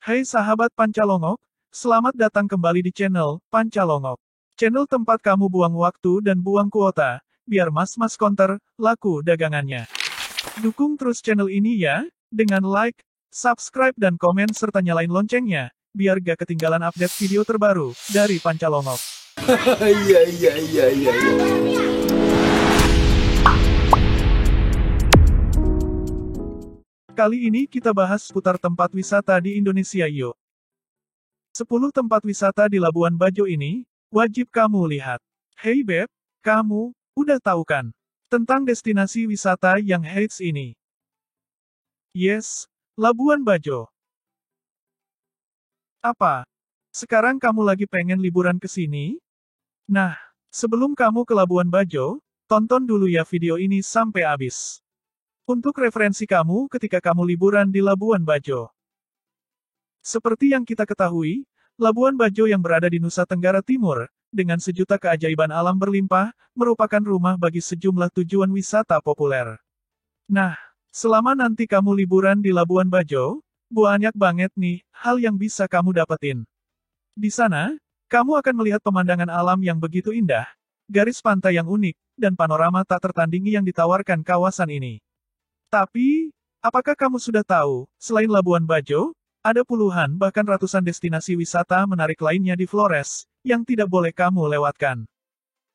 Hai sahabat Pancalongok, selamat datang kembali di channel Pancalongok. Channel tempat kamu buang waktu dan buang kuota, biar mas-mas counter, laku dagangannya. Dukung terus channel ini ya, dengan like, subscribe dan komen serta nyalain loncengnya, biar gak ketinggalan update video terbaru dari Pancalongok. Iya, iya, iya, iya, iya. Kali ini kita bahas seputar tempat wisata di Indonesia yuk. 10 tempat wisata di Labuan Bajo ini, wajib kamu lihat. Hey Beb, kamu, udah tahu kan? Tentang destinasi wisata yang hits ini. Yes, Labuan Bajo. Apa? Sekarang kamu lagi pengen liburan ke sini? Nah, sebelum kamu ke Labuan Bajo, tonton dulu ya video ini sampai habis. Untuk referensi kamu ketika kamu liburan di Labuan Bajo. Seperti yang kita ketahui, Labuan Bajo yang berada di Nusa Tenggara Timur, dengan sejuta keajaiban alam berlimpah, merupakan rumah bagi sejumlah tujuan wisata populer. Nah, selama nanti kamu liburan di Labuan Bajo, banyak banget nih hal yang bisa kamu dapetin. Di sana, kamu akan melihat pemandangan alam yang begitu indah, garis pantai yang unik, dan panorama tak tertandingi yang ditawarkan kawasan ini. Tapi, apakah kamu sudah tahu, selain Labuan Bajo, ada puluhan bahkan ratusan destinasi wisata menarik lainnya di Flores, yang tidak boleh kamu lewatkan.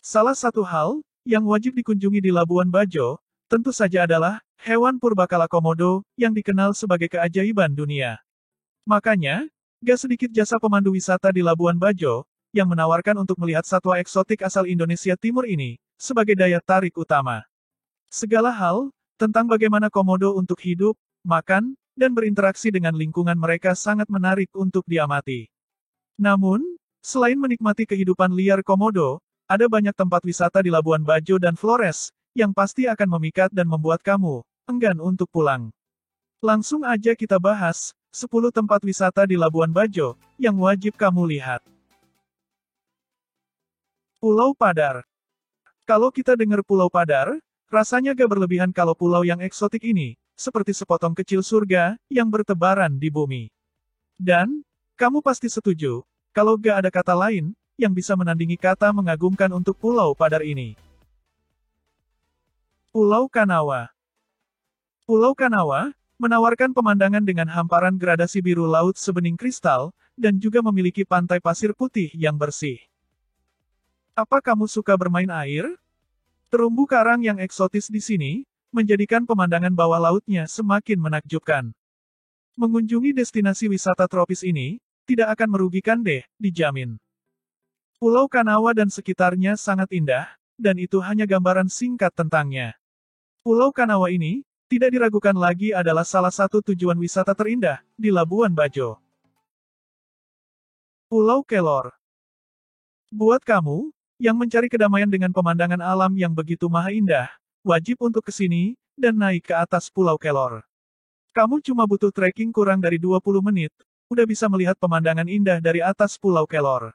Salah satu hal, yang wajib dikunjungi di Labuan Bajo, tentu saja adalah, hewan purbakala komodo, yang dikenal sebagai keajaiban dunia. Makanya, gak sedikit jasa pemandu wisata di Labuan Bajo, yang menawarkan untuk melihat satwa eksotik asal Indonesia Timur ini, sebagai daya tarik utama. Segala hal, tentang bagaimana komodo untuk hidup, makan, dan berinteraksi dengan lingkungan mereka sangat menarik untuk diamati. Namun, selain menikmati kehidupan liar komodo, ada banyak tempat wisata di Labuan Bajo dan Flores, yang pasti akan memikat dan membuat kamu enggan untuk pulang. Langsung aja kita bahas 10 tempat wisata di Labuan Bajo yang wajib kamu lihat. Pulau Padar. Kalau kita dengar Pulau Padar, rasanya gak berlebihan kalau pulau yang eksotik ini, seperti sepotong kecil surga, yang bertebaran di bumi. Dan, kamu pasti setuju, kalau gak ada kata lain, yang bisa menandingi kata mengagumkan untuk Pulau Padar ini. Pulau Kanawa. Pulau Kanawa, menawarkan pemandangan dengan hamparan gradasi biru laut sebening kristal, dan juga memiliki pantai pasir putih yang bersih. Apa kamu suka bermain air? Terumbu karang yang eksotis di sini, menjadikan pemandangan bawah lautnya semakin menakjubkan. Mengunjungi destinasi wisata tropis ini, tidak akan merugikan deh, dijamin. Pulau Kanawa dan sekitarnya sangat indah, dan itu hanya gambaran singkat tentangnya. Pulau Kanawa ini, tidak diragukan lagi adalah salah satu tujuan wisata terindah, di Labuan Bajo. Pulau Kelor. Buat kamu, yang mencari kedamaian dengan pemandangan alam yang begitu maha indah, wajib untuk ke sini, dan naik ke atas Pulau Kelor. Kamu cuma butuh trekking kurang dari 20 menit, udah bisa melihat pemandangan indah dari atas Pulau Kelor.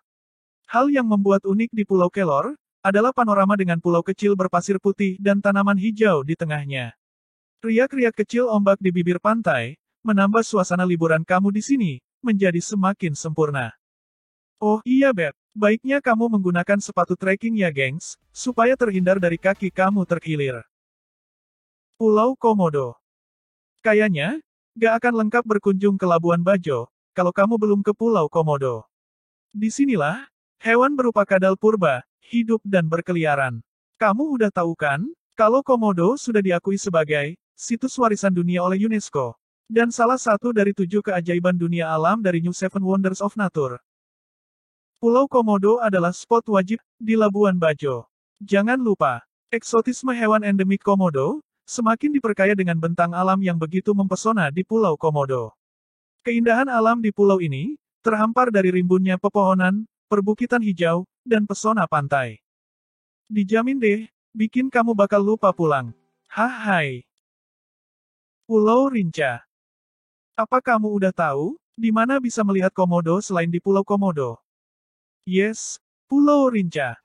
Hal yang membuat unik di Pulau Kelor, adalah panorama dengan pulau kecil berpasir putih dan tanaman hijau di tengahnya. Riak-riak kecil ombak di bibir pantai, menambah suasana liburan kamu di sini, menjadi semakin sempurna. Oh iya Beb, baiknya kamu menggunakan sepatu trekking ya gengs, supaya terhindar dari kaki kamu terkilir. Pulau Komodo. Kayaknya, gak akan lengkap berkunjung ke Labuan Bajo, kalau kamu belum ke Pulau Komodo. Disinilah, hewan berupa kadal purba, hidup dan berkeliaran. Kamu udah tahu kan, kalau Komodo sudah diakui sebagai situs warisan dunia oleh UNESCO, dan salah satu dari 7 keajaiban dunia alam dari New Seven Wonders of Nature. Pulau Komodo adalah spot wajib di Labuan Bajo. Jangan lupa, eksotisme hewan endemik Komodo semakin diperkaya dengan bentang alam yang begitu mempesona di Pulau Komodo. Keindahan alam di pulau ini terhampar dari rimbunnya pepohonan, perbukitan hijau, dan pesona pantai. Dijamin deh, bikin kamu bakal lupa pulang. Hai. Pulau Rinca. Apa kamu udah tahu, di mana bisa melihat komodo selain di Pulau Komodo? Yes, Pulau Rinca.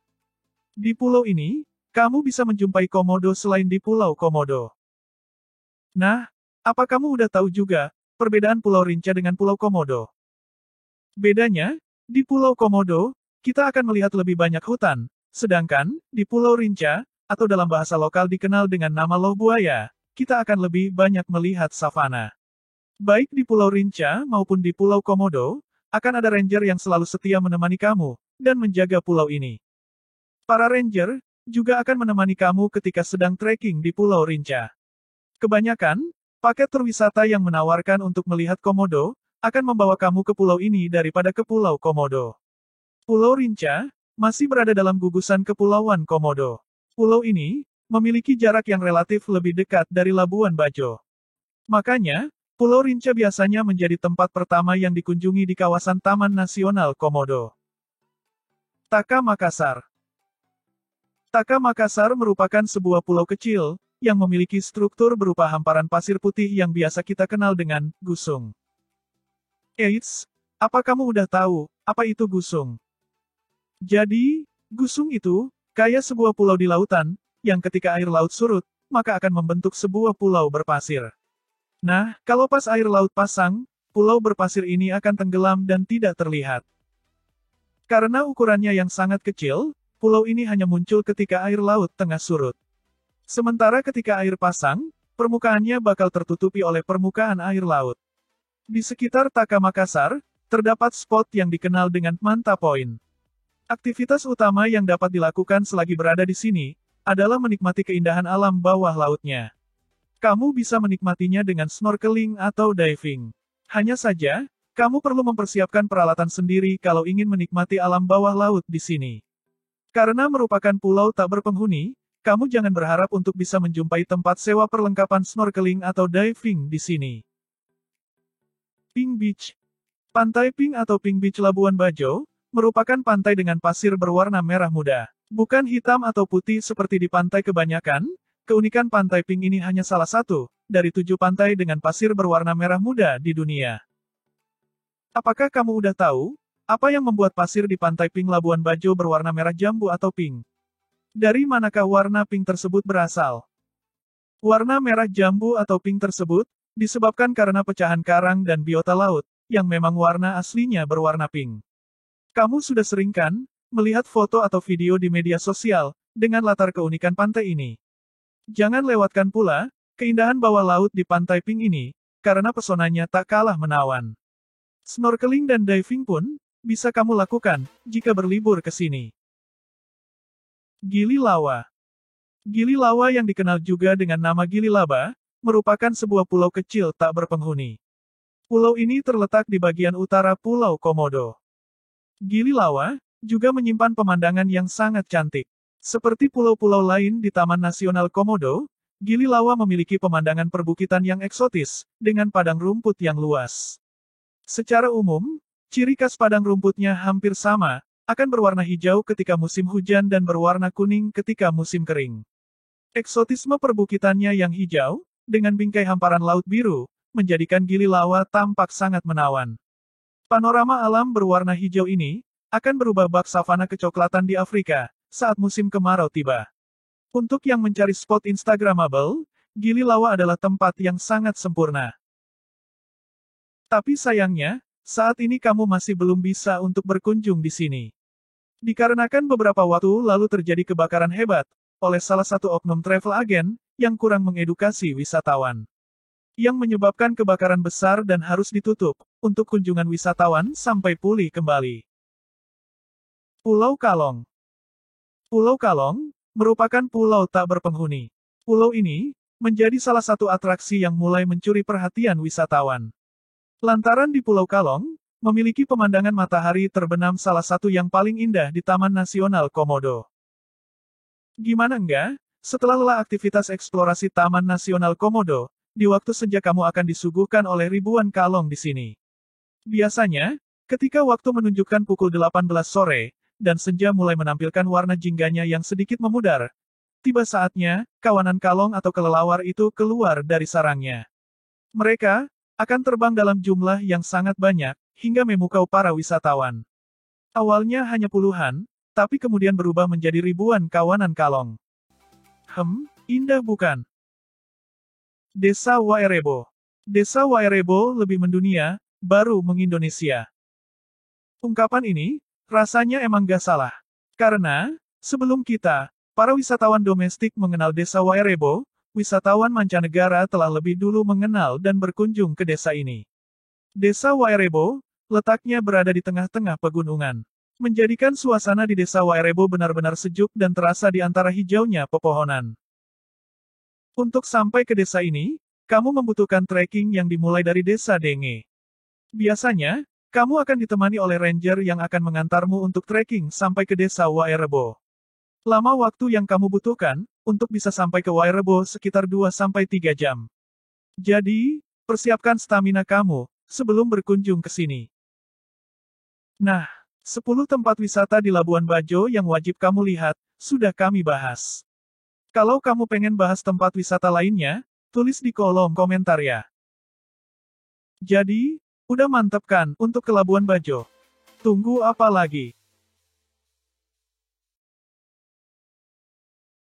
Di pulau ini, kamu bisa menjumpai komodo selain di Pulau Komodo. Nah, apa kamu udah tahu juga, perbedaan Pulau Rinca dengan Pulau Komodo? Bedanya, di Pulau Komodo, kita akan melihat lebih banyak hutan, sedangkan, di Pulau Rinca, atau dalam bahasa lokal dikenal dengan nama loh buaya, kita akan lebih banyak melihat savana. Baik di Pulau Rinca maupun di Pulau Komodo, akan ada ranger yang selalu setia menemani kamu, dan menjaga pulau ini. Para ranger, juga akan menemani kamu ketika sedang trekking di Pulau Rinca. Kebanyakan, paket tur wisata yang menawarkan untuk melihat Komodo, akan membawa kamu ke pulau ini daripada ke Pulau Komodo. Pulau Rinca, masih berada dalam gugusan Kepulauan Komodo. Pulau ini, memiliki jarak yang relatif lebih dekat dari Labuan Bajo. Makanya, Pulau Rinca biasanya menjadi tempat pertama yang dikunjungi di kawasan Taman Nasional Komodo. Taka Makassar. Taka Makassar merupakan sebuah pulau kecil, yang memiliki struktur berupa hamparan pasir putih yang biasa kita kenal dengan gusung. Eits, apa kamu udah tahu, apa itu gusung? Jadi, gusung itu, kayak sebuah pulau di lautan, yang ketika air laut surut, maka akan membentuk sebuah pulau berpasir. Nah, kalau pas air laut pasang, pulau berpasir ini akan tenggelam dan tidak terlihat. Karena ukurannya yang sangat kecil, pulau ini hanya muncul ketika air laut tengah surut. Sementara ketika air pasang, permukaannya bakal tertutupi oleh permukaan air laut. Di sekitar Taka Makassar, terdapat spot yang dikenal dengan Manta Point. Aktivitas utama yang dapat dilakukan selagi berada di sini, adalah menikmati keindahan alam bawah lautnya. Kamu bisa menikmatinya dengan snorkeling atau diving. Hanya saja, kamu perlu mempersiapkan peralatan sendiri kalau ingin menikmati alam bawah laut di sini. Karena merupakan pulau tak berpenghuni, kamu jangan berharap untuk bisa menjumpai tempat sewa perlengkapan snorkeling atau diving di sini. Pink Beach. Pantai Pink atau Pink Beach Labuan Bajo, merupakan pantai dengan pasir berwarna merah muda. Bukan hitam atau putih seperti di pantai kebanyakan. Keunikan Pantai Pink ini hanya salah satu, dari 7 pantai dengan pasir berwarna merah muda di dunia. Apakah kamu udah tahu, apa yang membuat pasir di Pantai Pink Labuan Bajo berwarna merah jambu atau pink? Dari manakah warna pink tersebut berasal? Warna merah jambu atau pink tersebut, disebabkan karena pecahan karang dan biota laut, yang memang warna aslinya berwarna pink. Kamu sudah sering kan, melihat foto atau video di media sosial, dengan latar keunikan pantai ini? Jangan lewatkan pula, keindahan bawah laut di Pantai Pink ini, karena pesonanya tak kalah menawan. Snorkeling dan diving pun, bisa kamu lakukan, jika berlibur ke sini. Gili Lawa. Gili Lawa yang dikenal juga dengan nama Gili Laba, merupakan sebuah pulau kecil tak berpenghuni. Pulau ini terletak di bagian utara Pulau Komodo. Gili Lawa, juga menyimpan pemandangan yang sangat cantik. Seperti pulau-pulau lain di Taman Nasional Komodo, Gili Lawa memiliki pemandangan perbukitan yang eksotis, dengan padang rumput yang luas. Secara umum, ciri khas padang rumputnya hampir sama, akan berwarna hijau ketika musim hujan dan berwarna kuning ketika musim kering. Eksotisme perbukitannya yang hijau, dengan bingkai hamparan laut biru, menjadikan Gili Lawa tampak sangat menawan. Panorama alam berwarna hijau ini, akan berubah bak savana kecoklatan di Afrika, saat musim kemarau tiba. Untuk yang mencari spot Instagramable, Gili Lawa adalah tempat yang sangat sempurna. Tapi sayangnya, saat ini kamu masih belum bisa untuk berkunjung di sini. Dikarenakan beberapa waktu lalu terjadi kebakaran hebat, oleh salah satu oknum travel agent, yang kurang mengedukasi wisatawan. Yang menyebabkan kebakaran besar dan harus ditutup, untuk kunjungan wisatawan sampai pulih kembali. Pulau Kalong. Pulau Kalong, merupakan pulau tak berpenghuni. Pulau ini, menjadi salah satu atraksi yang mulai mencuri perhatian wisatawan. Lantaran di Pulau Kalong, memiliki pemandangan matahari terbenam salah satu yang paling indah di Taman Nasional Komodo. Gimana enggak? Setelah lelah aktivitas eksplorasi Taman Nasional Komodo, di waktu senja kamu akan disuguhkan oleh ribuan kalong di sini. Biasanya, ketika waktu menunjukkan pukul 18 sore, dan senja mulai menampilkan warna jingganya yang sedikit memudar. Tiba saatnya, kawanan kalong atau kelelawar itu keluar dari sarangnya. Mereka akan terbang dalam jumlah yang sangat banyak, hingga memukau para wisatawan. Awalnya hanya puluhan, tapi kemudian berubah menjadi ribuan kawanan kalong. Indah bukan? Desa Wairebo. Desa Wairebo lebih mendunia, baru mengindonesia. Ungkapan ini, rasanya emang gak salah. Karena, sebelum kita, para wisatawan domestik mengenal desa Wairebo, wisatawan mancanegara telah lebih dulu mengenal dan berkunjung ke desa ini. Desa Wairebo, letaknya berada di tengah-tengah pegunungan. Menjadikan suasana di desa Wairebo benar-benar sejuk dan terasa di antara hijaunya pepohonan. Untuk sampai ke desa ini, kamu membutuhkan trekking yang dimulai dari desa Denge. Biasanya, kamu akan ditemani oleh ranger yang akan mengantarmu untuk trekking sampai ke desa Wairebo. Lama waktu yang kamu butuhkan, untuk bisa sampai ke Wairebo sekitar 2-3 jam. Jadi, persiapkan stamina kamu, sebelum berkunjung ke sini. Nah, 10 tempat wisata di Labuan Bajo yang wajib kamu lihat, sudah kami bahas. Kalau kamu pengen bahas tempat wisata lainnya, tulis di kolom komentar ya. Jadi, udah mantep kan untuk ke Labuan Bajo? Tunggu apa lagi?